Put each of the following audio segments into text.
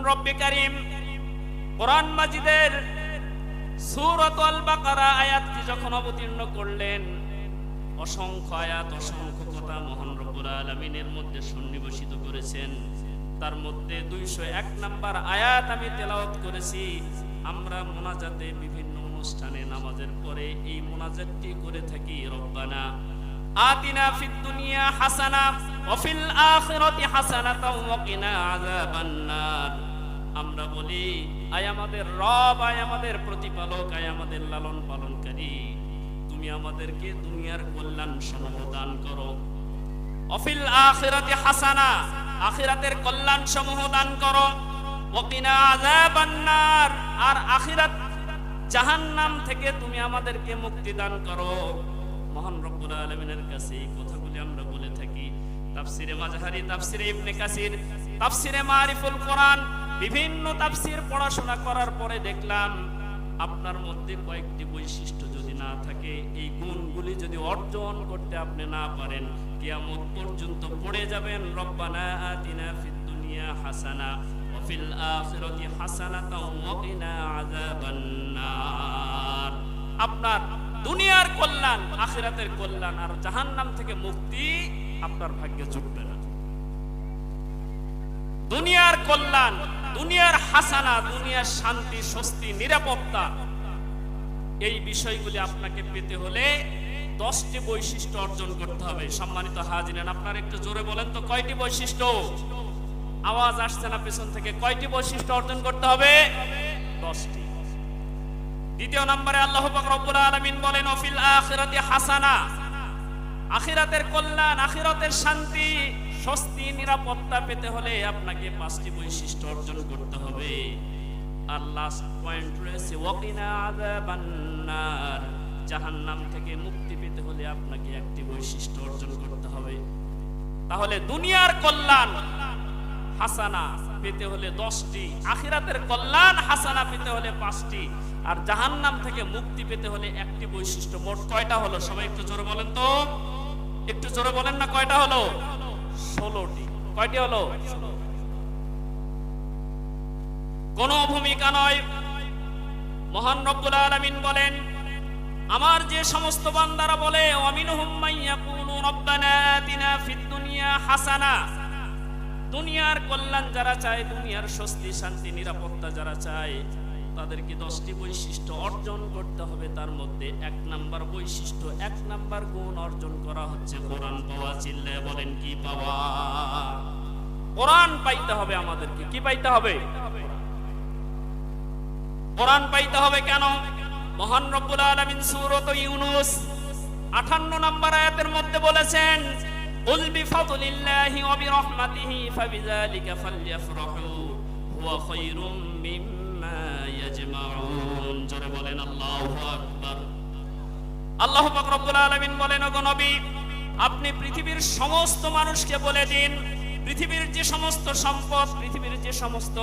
রব্বে কারীম কোরআন মাজিদের সূরাত আল বাকারা আয়াতটি যখন অবতীর্ণ করলেন, অসংখ্য আয়াত, অসংখ্য কথা মহান রব্বুল আলামিনের মধ্যে সন্নিবেশিত করেছেন। তার মধ্যে 201 নম্বর আয়াত আমি তেলাওয়াত করেছি। আমরা মুনাজাতে বিভিন্ন অনুষ্ঠানে নামাজের পরে এই মুনাজাতটি করে থাকি, রব্বানা আতিনা ফিদ দুনিয়া হাসানা ওয়া ফিল আখিরাতি হাসানাতাও ওয়া কিনা আযাবান নার। আমরা বলি, আয় আমাদের রব, আয় আমাদের প্রতিপালক, আয় আমাদের লালন পালনকারী, তুমি আমাদেরকে দুনিয়ার কল্যাণ সমূহ দান করো। ওয়া ফিল আখিরাতি হাসানা, আখিরাতের কল্যাণ সমূহ দান করো। ওয়া কিনা আযাবান নার, আর আখিরাত জাহান্নাম থেকে তুমি আমাদেরকে মুক্তি দান করো। মহান রব্বুল আলামিনের কাছে এই কথাগুলি আমরা বলে থাকি। তাফসিরে মাযহারি, তাফসিরে ইবনে কাসির, তাফসিরে মারিফুল কোরআন, বিভিন্ন তাফসির পড়াশোনা করার পরে দেখলাম আপনার মধ্যে কয়েকটি বৈশিষ্ট্য যদি না থাকে, এই গুণগুলি যদি অর্জন করতে আপনি না পারেন, কিয়ামত পর্যন্ত পড়ে যাবেন রব্বানা আতিনা ফিদ দুনিয়া হাসানা ওয়া ফিল আখিরাতি হাসানাতাও ওয়া কিনা আযাবান নার। আপনার দুনিয়ার কল্যাণ, আখিরাতের কল্যাণ আর জাহান্নাম থেকে মুক্তি আপনার ভাগ্যে জুটবে না। দুনিয়ার কল্যাণ, দুনিয়ার হাসানা, দুনিয়ার শান্তি, স্বস্তি, নিরাপত্তা, এই বিষয়গুলি আপনাকে পেতে হলে 10টি বৈশিষ্ট্য অর্জন করতে হবে। সম্মানিত হাজিরান, আপনারা একটু জোরে বলেন তো কয়টি বৈশিষ্ট্য? আওয়াজ আসছে না পেছন থেকে। কয়টি বৈশিষ্ট্য অর্জন করতে হবে? 10টি। দ্বিতীয় নম্বরে আল্লাহ পাক রব্বুল আলামিন বলেন ওয়াফিল আখিরাতি হাসানা, আখিরাতের কল্যাণ, আখিরাতের শান্তি, স্বস্তি, নিরাপত্তা পেতে হলে আপনাকে 5টি বৈশিষ্ট্য অর্জন করতে হবে। আর লাস্ট পয়েন্ট রয়েছে ওয়াকিনা আযাবান নার, জাহান্নাম থেকে মুক্তি পেতে হলে আপনাকে একটি বৈশিষ্ট্য অর্জন করতে হবে। তাহলে দুনিয়ার কল্যাণ হাসানা পেতে হলে 10টি, আখিরাতের কল্যাণ হাসানা পেতে হলে 5টি, আর জাহান্নাম থেকে মুক্তি পেতে হলে একটি বৈশিষ্ট্য। মোট কয়টা হলো? সবাই একটু জোরে বলেন তো, একটু জোরে বলেন না, কয়টা হলো? 16টি। কয়টি হলো? কোন ভূমিকা নয়। মহান রব্বুল আলামিন বলেন, আমার যে সমস্ত বান্দারা বলে ওয়ামিনহুম মাইয়াকুলু রব্বানা আতিনা ফিদ দুনিয়া হাসানা, দুনিয়ার কল্যাণ যারা চায়, দুনিয়ার স্বস্তি, শান্তি, নিরাপত্তা যারা চায়, তাদেরকে 10টি বৈশিষ্ট্য অর্জন করতে হবে। তার মধ্যে 1 নাম্বার বৈশিষ্ট্য, 1 নাম্বার গুণ অর্জন করা হচ্ছে কোরআন পাওয়া। চিল্লায় বলেন কি পাওয়া? কোরআন পাইতে হবে আমাদেরকে। কি পাইতে হবে? কোরআন পাইতে হবে। কেন? মহান রব্বুল আলামিন সূরাত ইউনূস 58 নম্বর আয়াতের মধ্যে বলেছেন, কুল বিফাদলিল্লাহি ওয়া বিরহমাতিহি ফাবিযালিকা ফালইফরাহু হুয়া খায়রুম মিম্মা ইয়াজমাউন। জোরে বলেন আল্লাহু আকবার। আল্লাহ পাক রব্বুল আলামিন বলেন, ওগো নবী, আপনি পৃথিবীর সমস্ত মানুষকে বলে দিন, পৃথিবীর যে সমস্ত সম্পদ, পৃথিবীর যে সমস্ত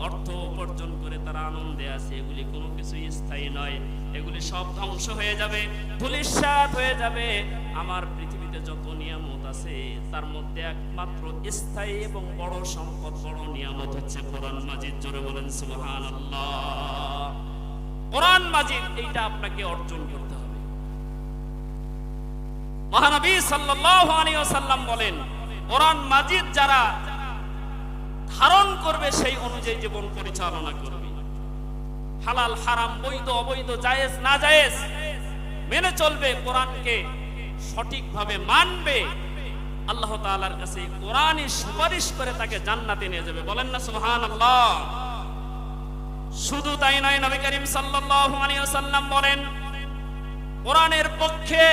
অর্থ উপার্জন করে তারা আনন্দে আছে, এগুলি কোনো কিছুই স্থায়ী নয়, এগুলি সব ধ্বংস হয়ে যাবে, ধূলিসাৎ হয়ে যাবে। আমার পৃথিবীতে যত নিয়ামত আছে তার মধ্যে একমাত্র স্থায়ী এবং বড় সম্পদ, বড় নিয়ামত হচ্ছে কোরআন মাজিদ। জোরে বলেন সুবহানাল্লাহ। কোরআন মাজিদ, এইটা আপনাকে অর্জন করতে হবে। মহানবী সাল্লাল্লাহু আলাইহি ওয়াসাল্লাম বলেন, কোরআন মাজিদ যারা ধারণ করবে সেই অনুযায়ী জীবন পরিচালনা করবে, হালাল হারাম, বৈধ অবৈধ, জায়েজ না জায়েজ মেনে চলবে, কোরআনকে সঠিকভাবে মানবে, আল্লাহ তাআলার কাছে কোরআনই সুপারিশ করে তাকে জান্নাতে নিয়ে যাবে। বলেন না সুবহানাল্লাহ। শুধু তাই নয়, নবী করিম সাল্লাল্লাহু আলাইহি ওয়াসাল্লাম বলেন, কোরআনের পক্ষে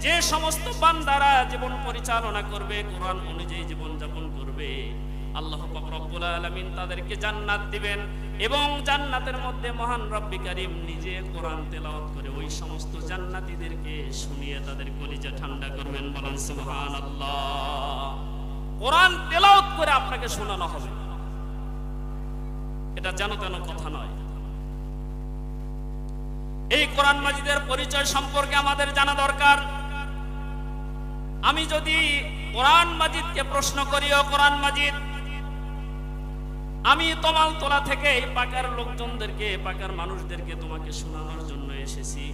যে সমস্ত বান্দারা জীবন পরিচালনা করবে, কোরআন অনুযায়ী জীবন যাপন করবে, আল্লাহ পাক রব্বুল আলামিন তাদেরকে জান্নাত দিবেন। এবং জান্নাতের মধ্যে মহান রব্বি কারীম নিজে কোরআন তেলাওয়াত করে ওই সমস্ত জান্নাতীদেরকে শুনিয়ে তাদের কলিজা ঠান্ডা করবেন। বলেন সুবহানাল্লাহ। কোরআন তেলাওয়াত করে আপনাকে শোনানো হবে, এটা জানো তেন কথা নয়। এই কোরআন মাজিদের পরিচয় সম্পর্কে আমাদের জানা দরকার। আমি যদি কোরআন মাজিদকে প্রশ্ন করি, ও কোরআন মাজিদ, আমি তমালতলা থেকে এই পাকার লোকজনদেরকে, পাকার মানুষদেরকে তোমাকে শোনানোর জন্য এসেছি,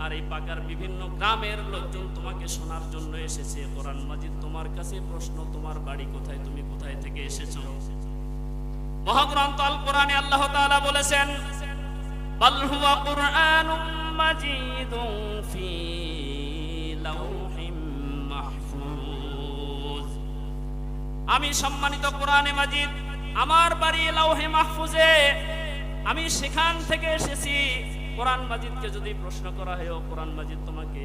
আর এই পাকার বিভিন্ন গ্রামের লোকজন তোমাকে শোনার জন্য এসেছে। কোরআন মাজিদ তোমার কাছে প্রশ্ন, তোমার বাড়ি কোথায়, তুমি কোথায় থেকে এসেছো? মহাগ্রন্থ আল কোরআনে আল্লাহ তাআলা বলেছেন, বাল হুয়া কুরআনুম মাজিদুন ফি লাউহিম মাহফুজ। আমি সম্মানিত কোরআনে মাজিদ, আমার বাড়ি লাউহে মাহফুজে, আমি সেখান থেকে এসেছি। কোরআন মাজিদকে যদি প্রশ্ন করা হয়, ও কোরআন মাজিদ তোমাকে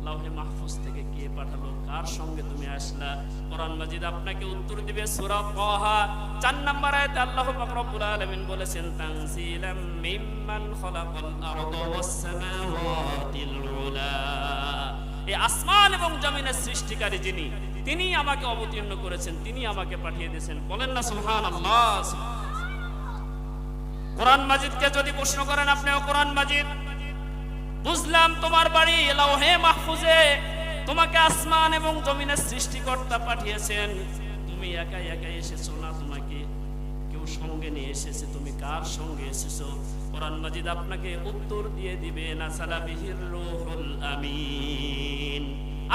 লাউহে মাহফুজ থেকে কে পাঠালো, কার সঙ্গে তুমি আসলা? কোরআন মাজিদ আপনাকে উত্তর দিবে সূরা তাহা 4 নম্বর আয়াতে আল্লাহ পাক রব্বুল আলামিন বলেছেন, তানসিলাম মিম্মান খালাকাল আরদা ওয়াস সামাওয়াতিল উলা। এই আসমান এবং জমিনের সৃষ্টিকারী যিনি, তিনি আমাকে অবতীর্ণ করেছেন, তিনি আমাকে পাঠিয়ে দিয়েছেন। বলেন না সুবহানাল্লাহ। কোরআন মাজিদকে যদি প্রশ্ন করেন আপনি, ও কোরআন মাজিদ, বুঝলাম তোমার বাড়ি লাউহে মাহফুজে, তোমাকে আসমান এবং জমিনের সৃষ্টিকর্তা পাঠিয়েছেন, তুমি একাই একাই এসেছো না, তোমাকে কেউ সঙ্গে নিয়ে এসেছে, তুমি কার সঙ্গে এসেছো? কোরআন মাজিদ আপনাকে উত্তর দিয়ে দিবে, নাযালা বিহির রূহুল আমিন।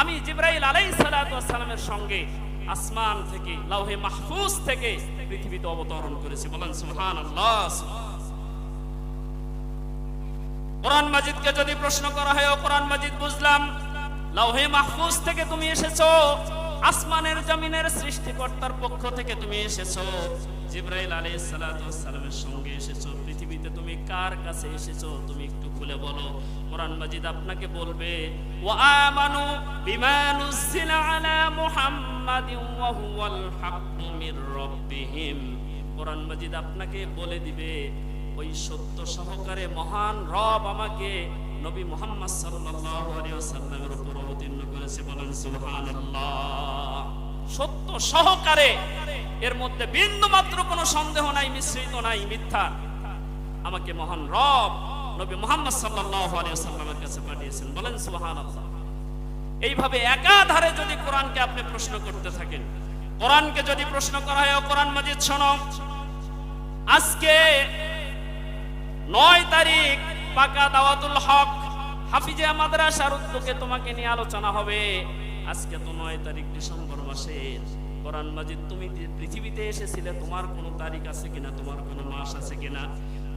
আমি জিবরাইল আলাইহিস সালাতু ওয়াস সালামের সঙ্গে আসমান থেকে, লাউহে মাহফুজ থেকে পৃথিবীতে অবতরণ করেছি। বলেন সুবহানাল্লাহ। কোরআন মাজিদকে যদি প্রশ্ন করা হয়, ও কোরআন মাজিদ, বুঝলাম লাউহে মাহফুজ থেকে তুমি এসেছো, আসমানের জমিনের সৃষ্টিকর্তার পক্ষ থেকে তুমি এসেছো, জিবরাইল আলাইহিস সালাতু ওয়াস সালামের সঙ্গে এসেছো, পৃথিবীতে তুমি কার কাছে এসেছো তুমি একটু খুলে বলো। কোরআন মাজিদ আপনাকে বলবে, ওয়া আমানু বিমা নুজিলা আলা মুহাম্মাদিন ওয়া হুয়াল হাক্কু মির রাব্বিহিম। কোরআন মাজিদ আপনাকে বলে দিবে, ওই সত্য সহকারে মহান রব আমাকে নবী মুহাম্মদ সাল্লাল্লাহু আলাইহি ওয়াসাল্লামের উপর অবতীর্ণ করেছে। বলেন সুবহানাল্লাহ। সত্য সহকারে, এর মধ্যে বিন্দু মাত্র কোনো সন্দেহ নাই, মিশ্রিত নাই, মিথ্যা, আমাকে মহান রব নবী মুহাম্মদ সাল্লাল্লাহু আলাইহি ওয়াসাল্লামের কাছে পাঠিয়েছেন। বলেন সুবহানাল্লাহ। এইভাবে একাধারে যদি কোরআনকে আপনি প্রশ্ন করতে থাকেন, কোরআনকে যদি প্রশ্ন করা হয়, কোরআন মাজিদ শোনো, আজকে 9 তারিখ পাকা দাওয়াতুল হক হাফিজিয়া মাদ্রাসার উদ্যোগে তোমাকে নিয়ে আলোচনা হবে। আজকে তো 9 তারিখ ডিসেম্বর মাসের। কোরআন মাজিদ তুমি পৃথিবীতে এসেছিলে, তোমার কোনো তারিখ আছে কিনা, তোমার কোনো মাস আছে কিনা,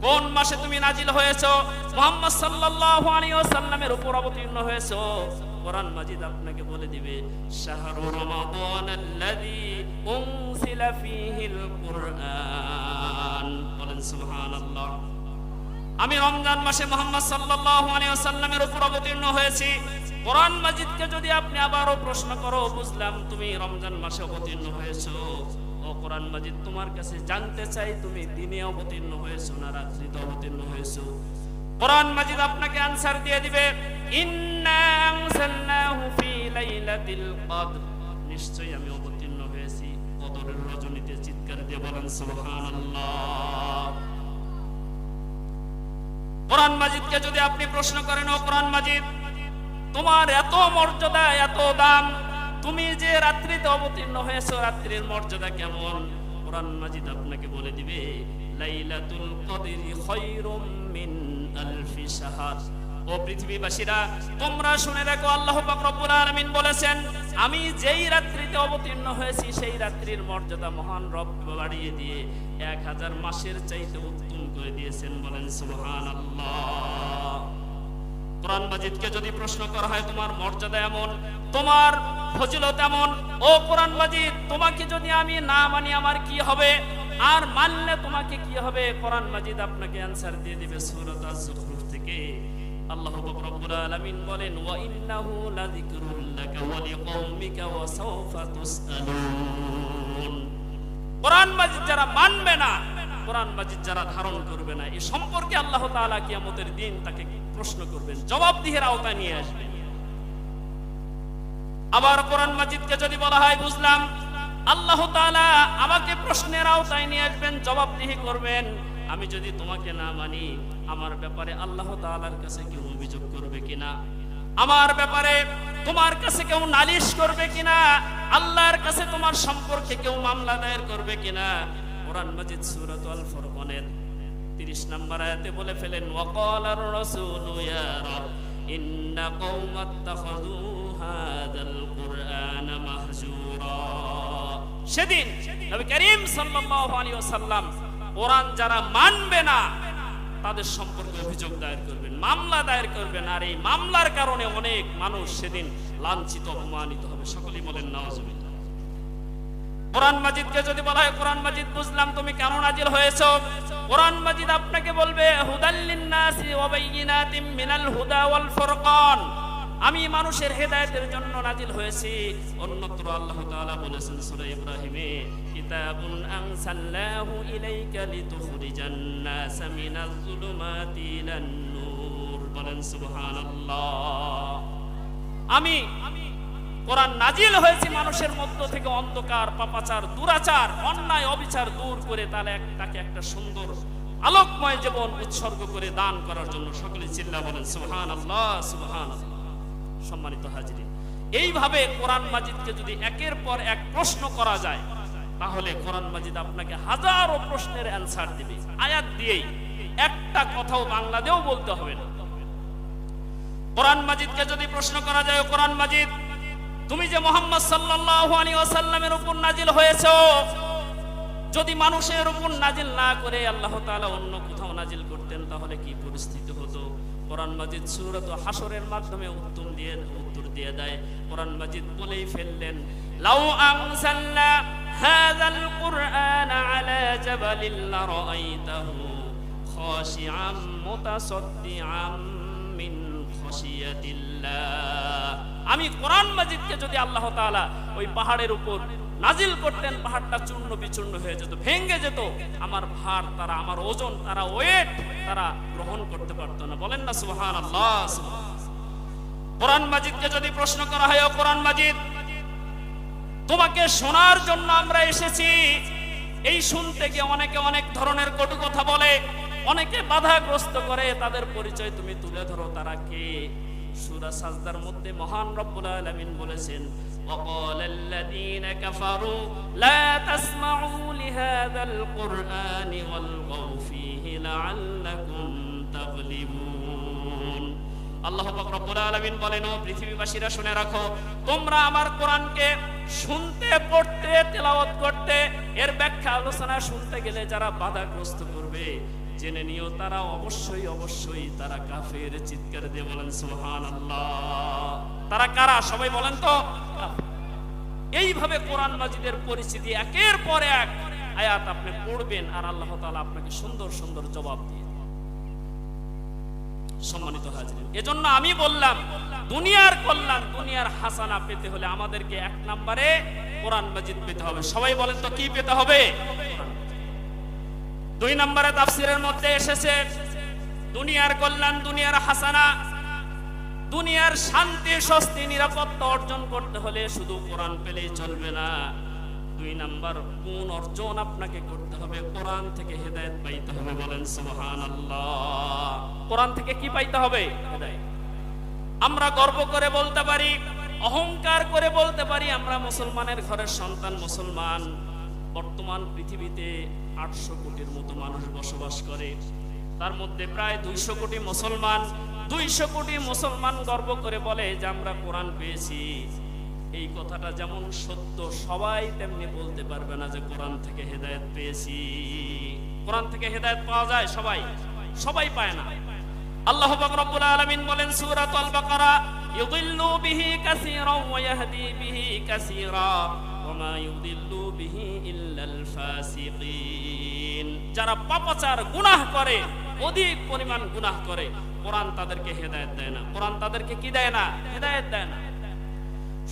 কোন মাসে তুমি নাজিল হয়েছো, মুহাম্মদ সাল্লাল্লাহু আলাইহি ওয়াসাল্লামের উপর অবতীর্ণ হয়েছো? কোরআন মাজিদ আপনাকে বলে দিবে, শাহরু রমাদানাল্লাযী উনজিলা ফীহিল কুরআন। বলেন সুবহানাল্লাহ। আমি রমজান মাসে মুহাম্মদ সাল্লাল্লাহু আলাইহি ওয়াসাল্লামের উপর অবতীর্ণ হয়েছি। কোরআন মাজিদকে যদি আপনি আবারও প্রশ্ন করো, বুঝলাম তুমি রমজান মাসে অবতীর্ণ হয়েছো, ও কোরআন মাজিদ তোমার কাছে জানতে চাই, তুমি দিনে অবতীর্ণ হয়েছো না রাত্রিতে অবতীর্ণ হয়েছো? কোরআন মাজিদ আপনাকে আনসার দিয়ে দিবে, ইন্না আনজালনাহু ফি লাইলাতিল কদর। নিশ্চয়ই আমি অবতীর্ণ হয়েছি কদরের রজনীতে। চিৎকার দিয়ে বলেন সুবহানাল্লাহ। কোরআন মাজিদকে যদি আপনি প্রশ্ন করেন, ও কোরআন মাজিদ, তোমার এত মর্যাদা, এত দাম, তুমি যে রাত্রিতে অবতীর্ণ হয়েছো, রাত্রির মর্যাদা কেমন? কোরআন মাজিদ আপনাকে বলে দিবে, লাইলাতুল কদরি খায়রুম মিন আলফি শাহর। ও পৃথিবীবাসীরা, তোমরা শুনে রাখো, আল্লাহ পাক রব্বুল আলামিন বলেছেন, আমি যেই রাত্রিতে অবতীর্ণ হয়েছি সেই রাত্রির মর্যাদা মহান রব বাড়িয়ে দিয়ে 1000 মাসের চাইতে উত্তম করে দিয়েছেন। বলেন সুবহানাল্লাহ। কোরআন মাজিদকে যদি প্রশ্ন করা হয়, তোমার মর্যাদা এমন, তোমার ফজিলত এমন, ও কোরআন মাজিদ, তোমাকে যদি আমি না মানি আমার কি হবে, আর মানলে তোমাকে কি হবে? কোরআন মাজিদ আপনাকে অ্যানসার দিয়ে দিবে সূরা আয-যুখরুফ থেকে। আল্লাহ পাক রব্বুল আলামিন বলেন, ওয়া ইন্নাহু লাযিকরুল লাকা ওয়া লিকওমিকা ওয়া সাওফা তুসআলুন। কোরআন মাজিদ যারা মানবে না, কোরআন মাজিদ যারা ধারণ করবে না, এই সম্পর্কে আল্লাহ তাআলা কিয়ামতের দিন তাকে প্রশ্ন করবেন, জবাবদিহির আওতায় নিয়ে আসবেন। আবার কোরআন মাজিদকে যদি বলা হয়, বুঝলাম আল্লাহ তাআলা আমাকে প্রশ্নের আওতায় নিয়ে আসবেন, জবাবদিহি করবেন, আমি যদি তোমাকে না মানি, আমার ব্যাপারে আল্লাহ তাআলার কাছে কেউ অভিযোগ করবে কিনা, আমার ব্যাপারে তোমার কাছে কেউ নালিশ করবে কিনা, আল্লাহর কাছে তোমার সম্পর্কে কেউ মামলা দায়ের করবে কিনা? কোরআন মাজিদ সূরাতুল ফুরকানের 30 নম্বর আয়াতে বলে ফেলেন, ওয়াকালার রাসূলু ইয়া রাব ইন্না কওমাত্তাখাযু হাযাল কুরআনা মাহজুরা। সেদিন নবী করিম সাল্লাল্লাহু আলাইহি ওয়াসাল্লাম কোরআন যারা মানবে না তাদের সম্পর্কে অভিযোগ দায়ের করবেন, মামলা দায়ের করবেন, আর এই মামলার কারণে অনেক মানুষ সেদিন লাঞ্ছিত অপমানিত হবে। সকলেই বলেন নাউজুবিল্লাহ। কোরআন মাজিদকে যদি বলা হয় কোরআন মাজিদ বুঝলাম তুমি কেন নাজিল হয়েছো, কোরআন মাজিদ আপনাকে বলবে হুদাল লিন-নাসি ওয়া বাইয়িনাতিম মিনাল হুদা ওয়াল ফুরকান, আমি মানুষের হেদায়েতের জন্য নাজিল হয়েছি। অন্যত্র আল্লাহ তাআলা বলেছেন সূরা ইব্রাহিমে, কিতাবুন আনসালনাহু ইলাইকা লিতুখরিজান নাস মিনাজ যুলুমাতি ইলান নূর। বলেন সুবহানাল্লাহ। আমি কোরআন নাজিল হয়েছে মানুষের মধ্য থেকে অন্ধকার, পাপাচার, দুরাচার, অন্যায়, অবিচার দূর করে তাকে একটা সুন্দর আলোকময় জীবন উৎসর্গ করে দান করার জন্য। সকলে চিল্লা বলেন সুবহানাল্লাহ, সুবহানাল্লাহ। সম্মানিত হাজিরিন, এইভাবে কোরআন মাজিদকে যদি একের পর এক প্রশ্ন করা যায় তাহলে কোরআন মাজিদ আপনাকে হাজারো প্রশ্নের অ্যানসার দিবে আয়াত দিয়েই, একটা কথাও বাংলা দিয়েও বলতে হবে না। কোরআন মাজিদকে যদি প্রশ্ন করা যায়, কোরআন মাজিদ তুমি যে মুহাম্মদ সাল্লাল্লাহু আলাইহি ওয়াসাল্লামের উপর নাজিল হয়েছো, যদি মানুষের উপর নাজিল না করে আল্লাহ তাআলা অন্য কোথাও নাজিল করতেন তাহলে কি পরিস্থিতি হতো? কোরআন মাজিদ সূরাত হাসরের মাধ্যমে উত্তর দিয়ে দেয়। কোরআন মাজিদ বলেই ফেললেন, লাউ আনসালনা হাযাল কুরআনা আলা জাবালিন লারাআইতাহু খাশিআম মুতাসাদ্দিআম মিন খাশিয়াতিল্লাহ। আমি কোরআন মাজিদকে যদি আল্লাহ তাআলা ওই পাহাড়ের উপর নাজিল করতেন, পাহাড়টা চূর্ণ বিচূর্ণ হয়ে যেত, ভেঙে যেত। আমার ভার তারা, আমার ওজন তারা, ওয়েট তারা গ্রহণ করতে পারতো না। বলেন না সুবহানাল্লাহ। কোরআন মাজিদকে যদি প্রশ্ন করা হয়, ও কোরআন মাজিদ তোমাকে শোনার জন্য আমরা এসেছি, এই শুনতে গিয়ে অনেকে অনেক ধরনের কটু কথা বলে, অনেকে বাধাগ্রস্ত করে, তাদের পরিচয় তুমি তুলে ধরো তারা কে। সূরা সাজদার মধ্যে মহান রব্বুল আলামিন বলেছেন, ওয়াকালাল্লাযীনা কাফারু লা তাসমাউ লিহাযাল কুরআনি ওয়ালগাউ ফীহি লাআল্লাকুম তাগলিবুন। আল্লাহ পাক রব্বুল আলামিন বলেন, ও পৃথিবীবাসীরা শুনে রাখো, তোমরা আমার কোরআনকে শুনতে, পড়তে, তেলাওয়াত করতে, এর ব্যাখ্যা আলোচনা শুনতে গেলে যারা বাধাগ্রস্ত করবে জেনে নিও তারা অবশ্যই তারা কাফের। চিৎকার দিয়ে বলেন সুবহানাল্লাহ। তারা কারা সবাই বলেন তো? এইভাবে কোরআন মাজিদের পরিচিতি একের পর এক আয়াত আপনি পড়বেন আর আল্লাহ তাআলা আপনাকে সুন্দর সুন্দর জবাব দিয়ে। সম্মানিত হাজিরিন, এজন্য আমি বললাম দুনিয়ার কল্যাণ, দুনিয়ার হাসানা পেতে হলে আমাদেরকে এক নম্বরে কোরআন মাজিদ পেতে হবে। সবাই বলেন তো কি পেতে হবে? দুই নম্বরে তাফসীরের মধ্যে এসেছে দুনিয়ার কল্যাণ, দুনিয়ার হাসানা, দুনিয়ার শান্তি, স্বস্তি, নিরাপত্তা অর্জন করতে হলে শুধু কোরআন পেলেই চলবে না। দুই নাম্বার কোন অর্জন আপনাকে করতে হবে? কোরআন থেকে হেদায়েত পাইতে হবে। বলেন সুবহানাল্লাহ। কোরআন থেকে কি পাইতে হবে? হেদায়েত। আমরা গর্ব করে বলতে পারি, অহংকার করে বলতে পারি আমরা মুসলমানের ঘরের সন্তান, মুসলমান। বর্তমান পৃথিবীতে 800 কোটির মতো মানুষ বসবাস করে, তার মধ্যে প্রায় 200 কোটি মুসলমান। 200 কোটি মুসলমান গর্ব করে বলে যে আমরা কোরআন পেয়েছি। এই কথাটা যেমন সত্য, সবাই তেমনি বলতে পারবে না যে কোরআন থেকে হেদায়েত পেয়েছি। কোরআন থেকে হেদায়েত পাওয়া যায়? সবাই পায় না। আল্লাহ পাক রব্বুল আলামিন বলেন সূরাতুল বাকারা, ইউদিল্লু বিহি কাসীরান ওয়া ইয়াহদি বিহি কাসীরা ওয়া মা ইউদিল্লু বিহি ইল্লাল ফাসিকিন। যারা পাপাচার, গুনাহ করে, অধিক পরিমাণ গুনাহ করে, কোরআন তাদেরকে হেদায়েত দেয় না। কোরআন তাদেরকে কি দেয় না? হেদায়েত দেয় না।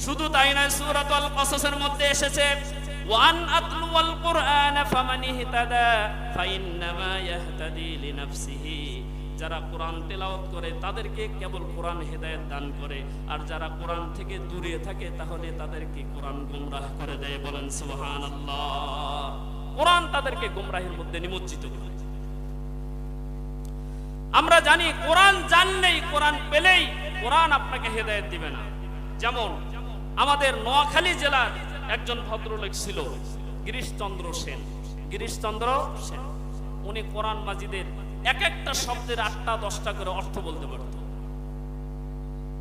শুধু তাই নয়, সূরাতুল কসসের মধ্যে এসেছে, ওয়ান আতলুল কুরআন ফামান ইহতাদা ফাইন্নামা ইয়াহতাদি লিনাফসিহি। যারা কোরআন তেলাওয়াত করে তাদেরকে কেবল কোরআন হেদায়েত দান করে, আর যারা কোরআন থেকে দূরে থাকে তাহলে তাদেরকে কোরআন গোমরাহ করে দেয়। বলেন সুবহানাল্লাহ। কোরআন তাদেরকে গোমরাহের মধ্যে নিমজ্জিত করে। আমরা জানি কোরআন জানলেই, কোরআন পেলেই কোরআন আপনাকে হেদায়েত দিবে না। যেমন আমাদের নোয়াখালী জেলার একজন ভদ্রলোক ছিল গিরিশচন্দ্র সেন। গিরিশচন্দ্র সেন। উনি কোরআন মাজিদের এক একটা শব্দের 8টা 10টা করে অর্থ বলতে পারত।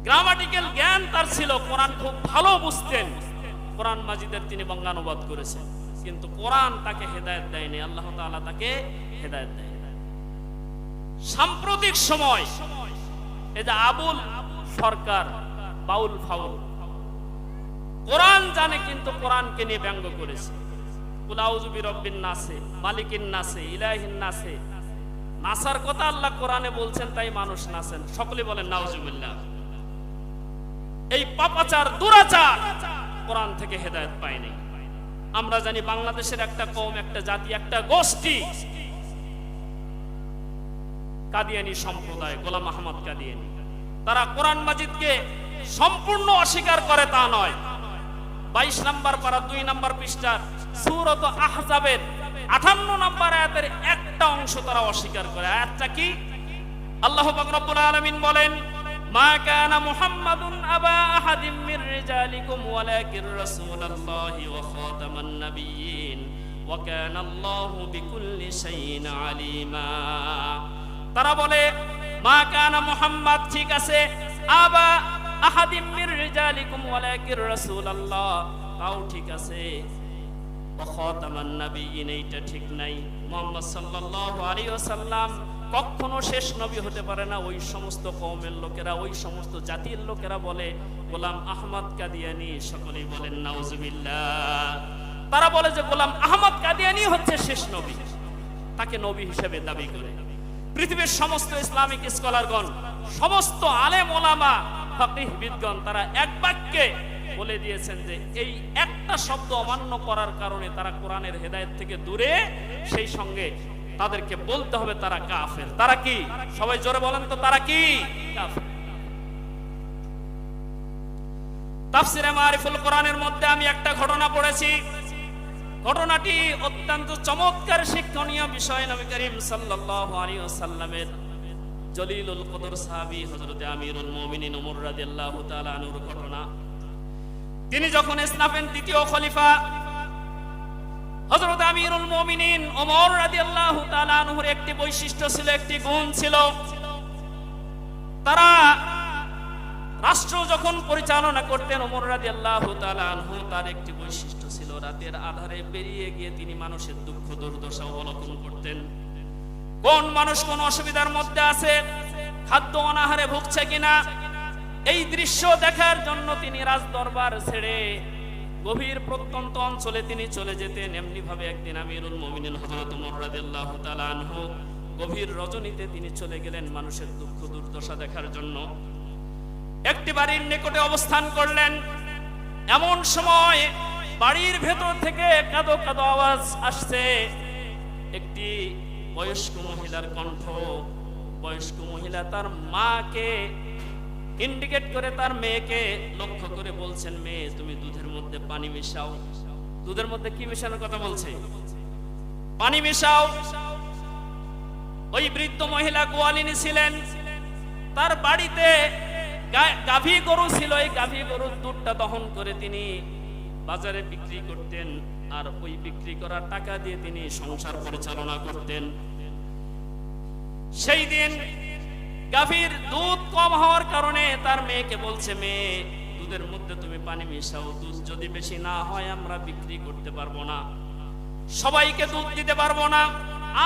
গ্রামাটিক্যাল জ্ঞান তার ছিল, কোরআন খুব ভালো বুঝতেন। কোরআন মাজিদের তিনি বঙ্গানুবাদ করেছেন, কিন্তু কোরআন তাকে হেদায়েত দেয়নি, আল্লাহ তাআলা তাকে হেদায়েত দেয়। সাম্প্রতিক সময় এই যে আবুল সরকার বাউল ফাউল কোরআন জানে কিন্তু কোরআনকে নিয়ে ব্যঙ্গ করেছে। কুল আউযু বিরাব্বিন নাসে, মালিকিন নাসে, ইলাহিন নাসে। নাসার কথা আল্লাহ কোরআনে বলছেন, তাই মানুষ নাচেন। সকলে বলেন নাউজুবিল্লাহ। এই পাপাচার দুরাচার কোরআন থেকে হেদায়েত পায়নি। আমরা জানি বাংলাদেশের একটা কওম, একটা জাতি, একটা গোষ্ঠী কাদিয়ানী সম্প্রদায়, গোলাম আহমদ কাদিয়ানী। তারা কোরআন মাজিদকে সম্পূর্ণ অস্বীকার করে তা নয়। 22 নম্বর পারা 2 নম্বর পৃষ্ঠার সূরাত আহজাবের 58 নম্বর আয়াতের একটা অংশ তারা অস্বীকার করে। আয়াতটা কি? আল্লাহ পাক রব্বুল আলামিন বলেন, মা কানা মুহাম্মাদুন আবা আহাদিম মির রিজালিকুম ওয়ালাকির রাসূলুল্লাহি ওয়া খাতামান নাবিয়্যিন ওয়া কানা আল্লাহু বিকুল্লি শাইইন আলিমা। তারা বলে মা কানা মুহাম্মদ ঠিক আছে, আবা আহাদিম মির রিজালিকুম ওয়ালাকির রাসূলুল্লাহ তাও ঠিক আছে, ওয়া খাতামান নাবিয়্যিন এইটা ঠিক নাই। মুহাম্মদ সাল্লাল্লাহু আলাইহি ওয়াসাল্লাম কখনো শেষ নবী হতে পারে না। ওই সমস্ত কওমের লোকেরা, ওই সমস্ত জাতির লোকেরা বলে গোলাম আহমদ কাদিয়ানী। সকলেই বলেন নাউজুবিল্লাহ। তারা বলে যে গোলাম আহমদ কাদিয়ানী হচ্ছে শেষ নবী, তাকে নবী হিসেবে দাবি করে। পৃথিবীর সমস্ত ইসলামিক স্কলারগণ, সমস্ত আলেম ওলামা, ফাকিহবিদগণ তারা এক বাক্যে বলে দিয়েছেন যে এই একটা শব্দ অমান্য করার কারণে তারা কোরআনের হেদায়েত থেকে দূরে, সেই সঙ্গে তাদেরকে বলতে হবে তারা কাফের। তারা কি? সবাই জোরে বলেন তো, তারা কি? কাফের। তাফসিরে মারিফুল কোরআনের মধ্যে আমি একটা ঘটনা পড়েছি। ঘটনাটি অত্যন্ত চমৎকার শিক্ষণীয় বিষয়। নবী করিম সাল্লাল্লাহু আলাইহি ওয়াসাল্লামের জলিলুল কদর সাহাবী হযরত আমিরুল মুমিনিন ওমর রাদিয়াল্লাহু তাআলা আনহুর ঘটনা। তিনি যখন ইসলামের দ্বিতীয় খলিফা হযরত আমিরুল মুমিনিন ওমর রাদিয়াল্লাহু তাআলা আনহুর একটি বৈশিষ্ট্য ছিল, একটি গুণ ছিল। তারা রাষ্ট্র যখন পরিচালনা করতেন ওমর রাদিয়াল্লাহু তাআলা আনহু, তার একটি বৈশিষ্ট্য ছিল, রাতের আধারে বেরিয়ে গিয়ে তিনি মানুষের দুঃখ দুর্দশা অবলোকন করতেন। কোন মানুষ কোন অসুবিধার মধ্যে আছে, খাদ্য অনাহারে ভুগছে কিনা, এই দৃশ্য দেখার জন্য তিনি রাজদরবার ছেড়ে গভীর প্রত্যন্ত অঞ্চলে তিনি চলে যেতেন। এমনি ভাবে একদিন আমিরুল মুমিনিন হযরত ওমর রাদিয়াল্লাহু তাআলা আনহু গভীর রজনীতে তিনি চলে গেলেন মানুষের দুঃখ দুর্দশা দেখার জন্য। একটি বাড়ির নিকটে অবস্থান করলেন। এমন সময় বাড়ির ভেতর থেকে কাঁদো কাঁদো আওয়াজ আসছে। একটি বয়স্ক মহিলার কণ্ঠ। বয়স্ক মহিলা তার মাকে ইন্ডিকেট করে তার মেয়েকে লক্ষ্য করে বলছেন, মেয়ে তুমি দুধের মধ্যে পানি মিশাও। দুধের মধ্যে কি মেশানোর কথা বলছে? পানি মিশাও। ওই বৃদ্ধ মহিলা গোয়ালিনী ছিলেন। তার বাড়িতে গাভী গরু ছিল। এই গাভী গরুর দুধটা দহন করে তিনি বাজারে বিক্রি করতেন, আর ওই বিক্রি করা টাকা দিয়ে তিনি সংসার পরিচালনা করতেন। সেই দিন গাভীর দুধ কম হওয়ার কারণে তার মেয়েকে বলছে, মেয়ে দুধের মধ্যে তুমি পানি মিশাও, দুধ যদি বেশি না হয় আমরা বিক্রি করতে পারবো না, সবাইকে দুধ দিতে পারবো না,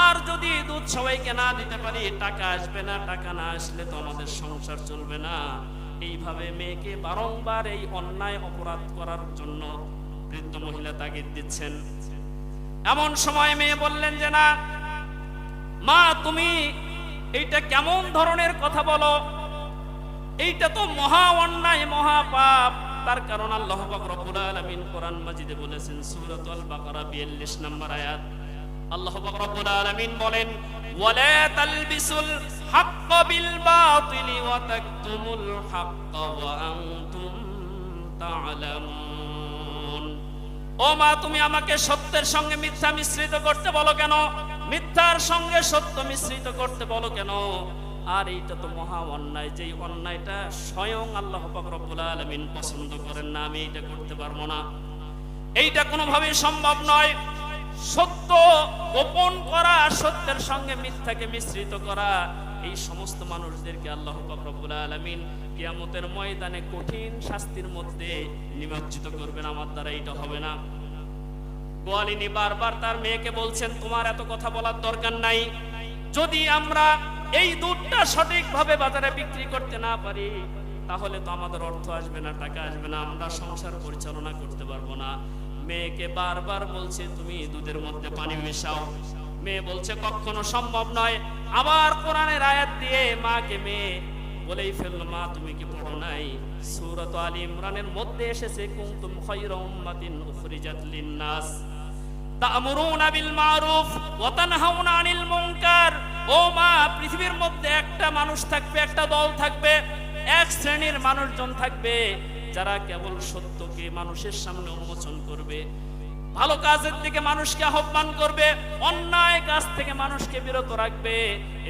আর যদি দুধ সবাইকে না দিতে পারি টাকা আসবে না, টাকা না আসলে তো আমাদের সংসার চলবে না। এইভাবে মেয়েকে বারংবার এই অন্যায় অপরাধ করার জন্য বৃদ্ধ মহিলা তাগিদ দিচ্ছেন। এমন সময় মেয়ে বললেন যে, না মা, তুমি এইটা কেমন ধরনের কথা বলো, এইটা তো মহা অন্যায়, মহা পাপ। তার কারণ আল্লাহ পাক রব্বুল আলামিন কোরআন মাজিদে বলেছেন, সূরাতুল বাকারা 42 নম্বর আয়াত, আল্লাহ পাক রব্বুল আলামিন বলেন, ওয়ালা তালবিসুল হাক্কা বিল বাতিলি ওয়া তাকতুমুল হাক্কা ওয়া আনতুম তা'লামুন। ও মা, তুমি আমাকে সত্যের সঙ্গে মিথ্যা মিশ্রিত করতে বলো কেন? মিথ্যার সঙ্গে সত্য মিশ্রিত করতে বলো কেন? আর এইটা তো মহা অন্যায়, যেই অন্যায়টা স্বয়ং আল্লাহ পাক রব্বুল আলামিন পছন্দ করেন না। আমি এইটা করতে পারবো না, এইটা কোনোভাবেই সম্ভব নয়। সত্য গোপন করা, সত্যের সঙ্গে মিথ্যাকে মিশ্রিত করা, এই সমস্ত মানুষদেরকে আল্লাহ পাক রব্বুল আলামিন কিয়ামতের ময়দানে কঠিন শাস্তির মধ্যে নিমজ্জিত করবেন। আমার দ্বারা এটা হবে না। গোয়ালিনী বারবার তার মেয়েকে বলছেন, তোমার এত কথা বলার দরকার নাই। যদি আমরা এই দুধটা সঠিকভাবে বাজারে বিক্রি করতে না পারি, তাহলে তো আমাদের অর্থ আসবে না, টাকা আসবে না, আমরা সংসার পরিচালনা করতে পারবো না। মেয়েকে বারবার বলছে, তুমি দুধের মধ্যে পানি মেশাও। মেয়ে বলছে, কখনো সম্ভব নয়। আবার কোরআনের আয়াত দিয়ে মাকে মেয়ে বলেই ফেললো, মা তুমি কি পড়ো নাই? সূরাত আলী ইমরানের মধ্যে এসেছে, কুনতুম খায়রা উম্মাতিন উখরিজাত লিন-নাস তা'মুরুনা বিল মা'রুফ ওয়া তানহাউনা আনিল মুনকার। ও মা, পৃথিবীর মধ্যে একটা মানুষ থাকবে, একটা দল থাকবে, এক শ্রেণীর মানুষজন থাকবে যারা কেবল সত্যকে মানুষের সামনে উন্মোচন করবে, ভালো কাজের দিকে মানুষকে আহ্বান করবে, অন্যায় কাজ থেকে মানুষকে বিরত রাখবে।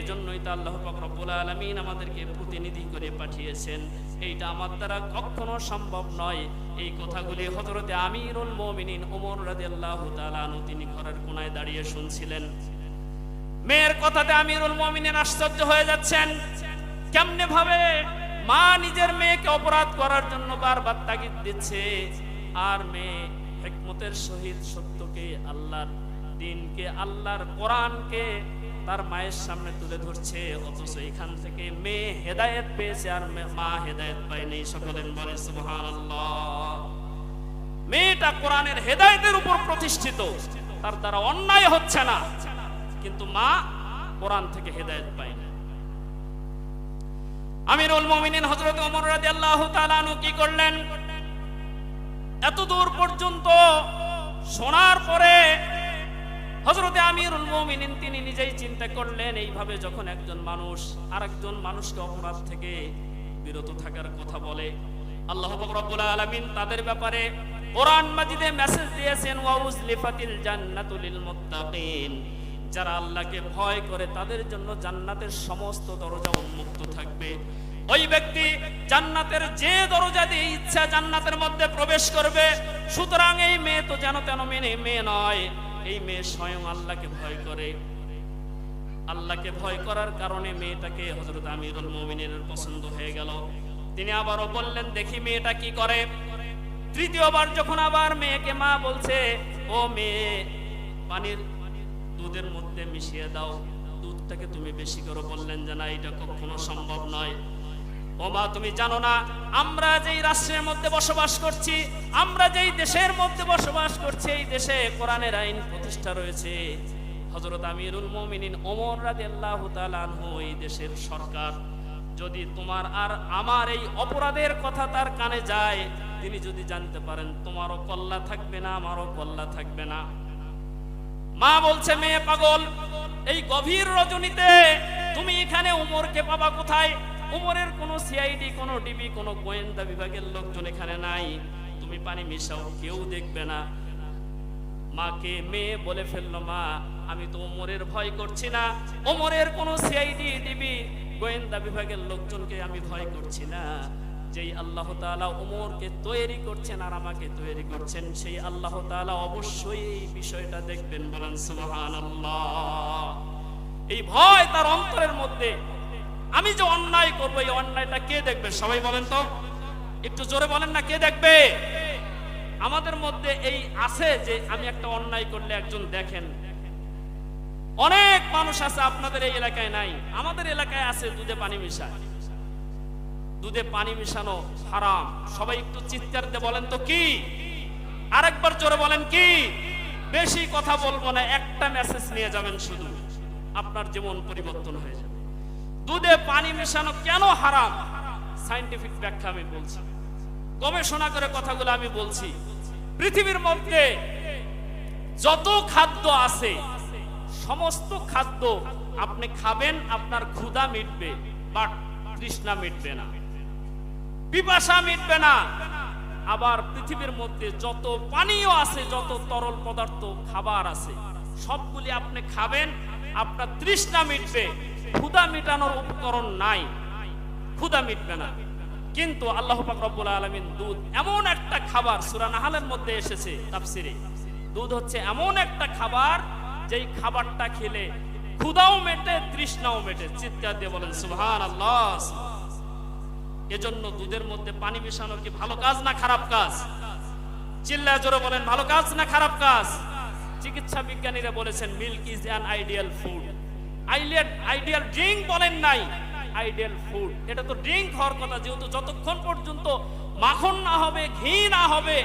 এজন্যই তো আল্লাহ পাক রব্বুল আলামিন আমাদেরকে প্রতিনিধি করে পাঠিয়েছেন। এইটা আমার দ্বারা কখনো সম্ভব নয়। এই কথাগুলি হযরতে আমিরুল মুমিনিন ওমর রাদিয়াল্লাহু তাআলা আনহু তিনি ঘরের কোনায় দাঁড়িয়ে শুনছিলেন। মেয়ের কথাতে আমিরুল মুমিনিন আশ্চর্য হয়ে যাচ্ছেন। কেমনে ভাবে মা নিজের মেয়েকে অপরাধ করার জন্য বারবার তাগিদ দিচ্ছে, আর মেয়ে হিকমতের সহিত সত্যকে, আল্লাহর দ্বীনকে, আল্লাহর কোরআনকে তার মায়ের সামনে তুলে ধরছে। অথচ এখান থেকে মেয়ে হেদায়েত পেয়েছে আর মা হেদায়েত পায়নি। সকলের বলে সুবহানাল্লাহ। মেয়েটা কোরআনের হেদায়েতের উপর প্রতিষ্ঠিত, তার দ্বারা অন্যায় হচ্ছে না, কিন্তু মা কোরআন থেকে হেদায়েত পায়নি। আমিরুল মুমিনিন হযরত ওমর রাদিয়াল্লাহু তাআলা আনহু কি করলেন? এত দূর পর্যন্ত শোনার পরে হযরতে আমিরুল মুমিনিন তিনি নিজেই চিন্তা করলেন, এইভাবে যখন একজন মানুষ আরেকজন মানুষকে অপরাধ থেকে বিরত থাকার কথা বলে, আল্লাহ পাক রব্বুল আলামিন তাদের ব্যাপারে কোরআন মাজিদে মেসেজ দিয়েছেন, ওয়া উজলিফাতিল জান্নাতু লিল মুত্তাকিন। যারা আল্লাহকে ভয় করে তাদের জন্য জান্নাতের সমস্ত দরজা উন্মুক্ত থাকবে। ওই ব্যক্তি জান্নাতের যে দরজা দিয়ে ইচ্ছা জান্নাতের মধ্যে প্রবেশ করবে। সুতরাং এই মেয়ে তো যেন তেন মেয়ে নয়, এই মেয়ে স্বয়ং আল্লাহকে ভয় করে। আল্লাহকে ভয় করার কারণে মেয়েটাকে হযরত আমিরুল মুমিনিনের পছন্দ হয়ে গেল। তিনি আবারও বললেন, দেখি মেয়েটা কি করে। তৃতীয়বার যখন আবার মেয়েকে মা বলছে, ও মেয়ে, পানির দুধের মধ্যে মিশিয়ে দাও, দুধটাকে তুমি বেশি করে, বললেন যে না, এটা কখনো সম্ভব নয়। ও মা, তুমি জানো না আমরা যেই রাষ্ট্রের মধ্যে বসবাস করছি, আমরা যেই দেশের মধ্যে বসবাস করছি, এই দেশে কোরআনের আইন প্রতিষ্ঠা রয়েছে। হযরত আমিরুল মুমিনিন ওমর রাদিয়াল্লাহু তাআলা আনহু এই দেশের সরকার। যদি তোমার আর আমার এই অপরাধের কথা তার কানে যায়, তিনি যদি জানতে পারেন, তোমারও কল্লা থাকবে না, আমারও কল্লা থাকবে না। মা বলছে, মেয়ে পাগল, এই গভীর রজনীতে তুমি এখানে উমরকে পাবা কোথায়? উমরের কোন সিআইডি, কোন ডিবি, কোন গোয়েন্দা বিভাগের লোকজন এখানে নাই। তুমি পানি মিশাও, কেউ দেখবে না। মাকে মেয়ে বলে ফেললো, মা, আমি তো উমরের ভয় করছি না, উমরের কোন সিআইডি, ডিবি, গোয়েন্দা বিভাগের লোকজনকে আমি ভয় করছি না। যেই আল্লাহ তাআলা উমরকে তৈরি করছেন আর আমাকে তৈরি করছেন, সেই আল্লাহ তাআলা অবশ্যই এই বিষয়টা দেখবেন। বলেন সুবহানাল্লাহ। এই ভয় তার অন্তরের মধ্যে। আমি যে অন্যায় করবো, এই অন্যায়টা কে দেখবে? সবাই বলেন তো, একটু জোরে বলেন না, কে দেখবে? আমাদের মধ্যে এই আছে যে আমি একটা অন্যায় করলে একজন দেখেন। অনেক মানুষ আছে, আপনাদের এই এলাকায় নাই, আমাদের এলাকায় আছে, দুধে পানি মিশায়। দুধে পানি মিশানো হারাম। সবাই একটু চিৎকার দিয়ে বলেন তো কি? আরেকবার জোরে বলেন কি? বেশি কথা বলবো না, একটা মেসেজ নিয়ে যাবেন, শুধু আপনার জীবন পরিবর্তন হয়ে যাবে। দুধে পানি মেশানো কেন হারাম? সায়েন্টিফিক ব্যাখ্যা আমি বলছি, গবেষণা করে কথাগুলো আমি বলছি। পৃথিবীর মধ্যে যত খাদ্য আছে, সমস্ত খাদ্য আপনি খাবেন, আপনার ক্ষুধা মিটবে, বাট তৃষ্ণা মিটবে না, পিপাসা মিটবে না। আবার পৃথিবীর মধ্যে যত পানীয় আছে, যত তরল পদার্থ, খাবার আছে, সবগুলি আপনি খাবেন, আপনার তৃষ্ণা মিটবে, ক্ষুধা মিটানোর উপকরণ নাই, ক্ষুধা মিটবে না। কিন্তু আল্লাহ পাক রব্বুল আলামিন দুধ এমন একটা খাবার, সূরা নাহলের মধ্যে এসেছে তাফসিরে, দুধ হচ্ছে এমন একটা খাবার যেই খাবারটা খেলে ক্ষুধাও মেটে, তৃষ্ণাও মেটে। চিৎকার দিয়ে বলেন সুবহানাল্লাহ। এজন্য দুধের মধ্যে পানি মেশানো কি ভালো কাজ না খারাপ কাজ? চিল্লায় জোরে বলেন, ভালো কাজ না খারাপ কাজ? চিকিৎসা বিজ্ঞানীরা বলেছেন milk is an ideal food. Ideal drink বলেন নাই, আইডিয়াল ফুড। এটা তো ড্রিঙ্ক হওয়ার কথা, যেহেতু যতক্ষণ পর্যন্ত মাখন না হবে, ঘি না হবে,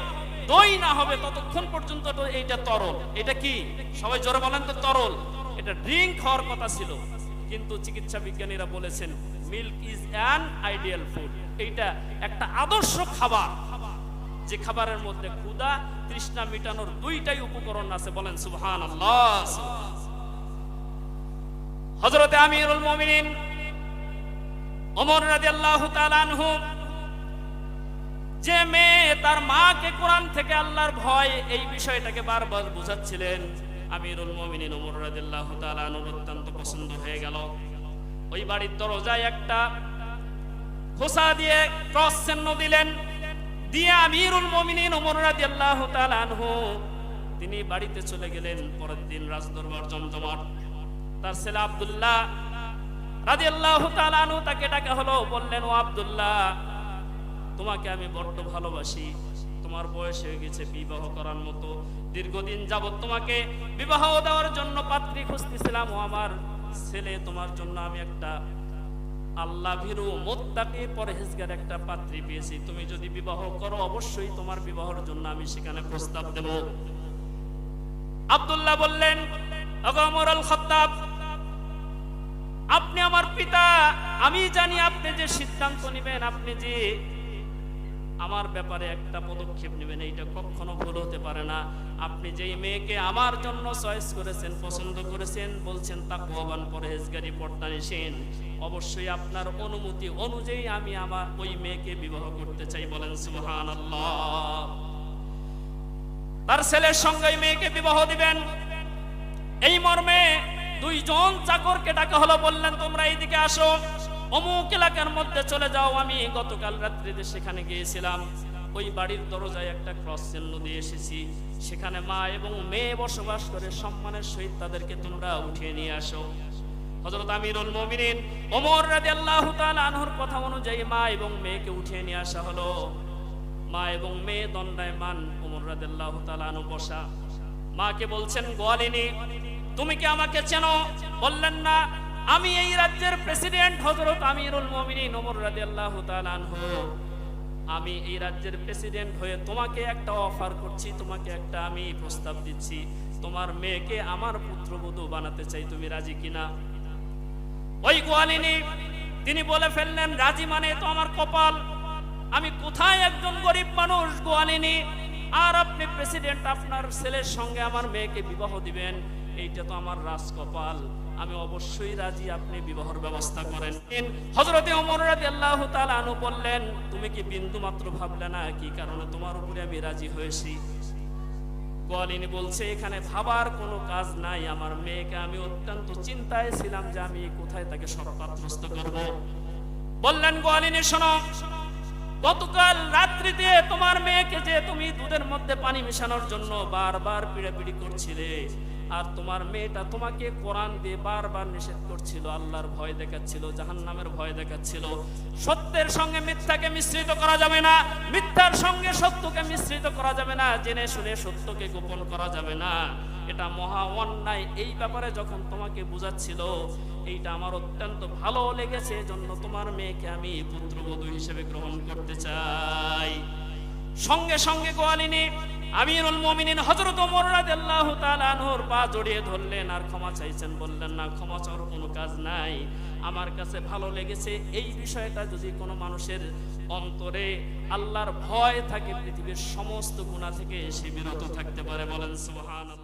দই না হবে, ততক্ষণ পর্যন্ত এইটা তরল। এটা কি সবাই জোরে বলেন তো? তরল। এটা ড্রিঙ্ক হওয়ার কথা ছিল, কিন্তু চিকিৎসা বিজ্ঞানীরা বলেছেন milk is an ideal food. এইটা একটা আদর্শ খাবার, যে খাবারের মধ্যে ক্ষুধা তৃষ্ণা মিটানোর দুইটাই উপকরণ আছে। বলেন সুবহানাল্লাহ। হযরতে আমিরুল মুমিনিন ওমর রাদিয়াল্লাহু তাআলা আনহু, যে মেয়ে তার মাকে কোরআন থেকে আল্লাহর ভয় এই বিষয়টাকে বারবার বুঝাচ্ছিলেন, আমিরুল মুমিনিন ওমর রাদিয়াল্লাহু তাআলা আনহু অত্যন্ত পছন্দ হয়ে গেল। ওই বাড়ির দরজায় একটা খোসা দিয়ে ক্রস চিহ্ন দিলেন, দিয়ে আমিরুল মুমিনিন ওমর রাদিয়াল্লাহু তাআলা আনহু তিনি বাড়িতে চলে গেলেন। পরের দিন রাজদরবার জমজমাট। তার ছেলে আব্দুল্লাহ রাদিয়াল্লাহু তাআলা আনহু তাকে ডাকা হলো, বললেন, ও আব্দুল্লাহ, তোমাকে আমি বড্ড ভালোবাসি, তোমার বয়স হয়ে গেছে বিবাহ করার মতো, দীর্ঘদিন যাবত তোমাকে বিবাহ দেওয়ার জন্য পাত্রী খুঁজতেছিলাম। ও আমার ছেলে, তোমার জন্য আমি একটা আল্লাহ ভীরু মুত্তাকি পরহেজগার একটা পাত্রী পেয়েছি। তুমি যদি বিবাহ করো, অবশ্যই তোমার বিবাহের জন্য আমি সেখানে প্রস্তাব দেব। আব্দুল্লাহ বললেন, ওগো ওমর আল খাত্তাব, আপনি আমার পিতা, আমি জানি আপনি যে সিদ্ধান্ত নেবেন, আপনি যে আমার ব্যাপারে একটা পদক্ষেপ নেবেন, এইটা কখনো ভুল হতে পারে না। আপনি যেই মেয়েকে আমার জন্য চয়েস করেছেন, পছন্দ করেছেন, বলছেন তাকওয়াবান পরহেজগারী পর্দানিশীন, অবশ্যই আপনার অনুমতি অনুযায়ী আমি আমার ওই মেয়েকে বিবাহ করতে চাই। বলেন সুবহানাল্লাহ। তার ছেলের সঙ্গে ওই মেয়েকে বিবাহ দিবেন, এই মর্মে দুইজন চাকরকে ডাকা হলো। বললেন, তোমরা এইদিকে আসো, অমুক এলাকার মধ্যে চলে যাও। আমি গতকাল রাত্রিতে সেখানে গিয়েছিলাম, ওই বাড়ির দরজায় একটা ক্রস চিহ্ন দিয়ে এসেছি, সেখানে মা এবং মেয়ে বসবাস করে, সম্মানের সহিত তাদেরকে তোমরা উঠিয়ে নিয়ে আসো। হযরত আমিরুল মুমিনিন ওমর রাদিয়াল্লাহু তাআলা আনহুর কথা অনুযায়ী মা এবং মেয়েকে উঠিয়ে নিয়ে আসা হলো। মা এবং মেয়ে দণ্ডায়মান, ওমর রাদিয়াল্লাহু তাআলা আনহু বসা। মাকে বলছেন, গোয়ালিনী, তুমি কি আমাকে চেনো? বললেন, না, আমি এই রাজ্যের প্রেসিডেন্ট হযরত আমিরুল মুমিনিন ওমর রাদিয়াল্লাহু তাআলা আনহু। আমি এই রাজ্যের প্রেসিডেন্ট হয়ে তোমাকে একটা অফার করছি, তোমাকে একটা আমি প্রস্তাব দিচ্ছি, তোমার মেয়েকে আমার পুত্রবধূ বানাতে চাই, তুমি রাজি কিনা? ওই গোয়ালিনী তিনি বলে ফেললেন, রাজি মানে তো আমার কপাল, আমি কোথায় একজন গরিব মানুষ গোয়ালিনী, আর আপনি প্রেসিডেন্ট, আপনার ছেলের সঙ্গে আমার মেয়েকে বিবাহ দিবেন, এইটা তো আমার রাজকপাল, আমি অবশ্যই রাজি, আপনি বিবাহের ব্যবস্থা করেন। হযরতে ওমর রাদিয়াল্লাহু তাআলা আনহু বললেন, তুমি কি বিন্দু মাত্র ভাবলে না কি কারণে তোমার উপরে আমি রাজি হয়েছি? গোয়ালিনী বলছে, এখানে ভাবার কোনো কাজ নাই, আমার মেয়েকে আমি অত্যন্ত চিন্তায় ছিলাম যে আমি কোথায় তাকে সর্বপাত্রস্থ করব। বললেন, গোয়ালিনী শোনো, গতকাল রাত্রিতে তোমার মেয়েকে যে তুমি দুধের মধ্যে পানি মেশানোর জন্য বারবার পিড়াপিড়ি করছিলে, আর তোমার মেয়েটা তোমাকে কোরআন দিয়ে বারবার নিষেধ করছিল, আল্লাহর ভয় দেখাচ্ছিল, জাহান্নামের ভয় দেখাচ্ছিল। সত্যের সঙ্গে মিথ্যাকে মিশ্রিত করা যাবে না, মিথ্যার সঙ্গে সত্যকে মিশ্রিত করা যাবে না, জেনে শুনে সত্যকে গোপন করা যাবে না, এটা মহা অন্যায়। এই ব্যাপারে যখন তোমাকে বুঝাচ্ছিল, এইটা আমার অত্যন্ত ভালো লেগেছে, এজন্য তোমার মেয়েকে আমি পুত্রবধূ হিসেবে গ্রহণ করতে চাই। সঙ্গে সঙ্গে গোয়ালিনী আমিরুল মুমিনিন হযরত ওমর রাদিয়াল্লাহু তাআলা আনহুর পা জড়িয়ে ধরলেন আর ক্ষমা চাইছেন। বললেন, না, ক্ষমা চাওয়ার কোনো কাজ নাই, আমার কাছে ভালো লেগেছে এই বিষয়টা। যদি কোনো মানুষের অন্তরে আল্লাহর ভয় থাকে, পৃথিবীর সমস্ত গুনাহ থেকে সে বিরত থাকতে পারে। বলেন সুবহানাল্লাহ।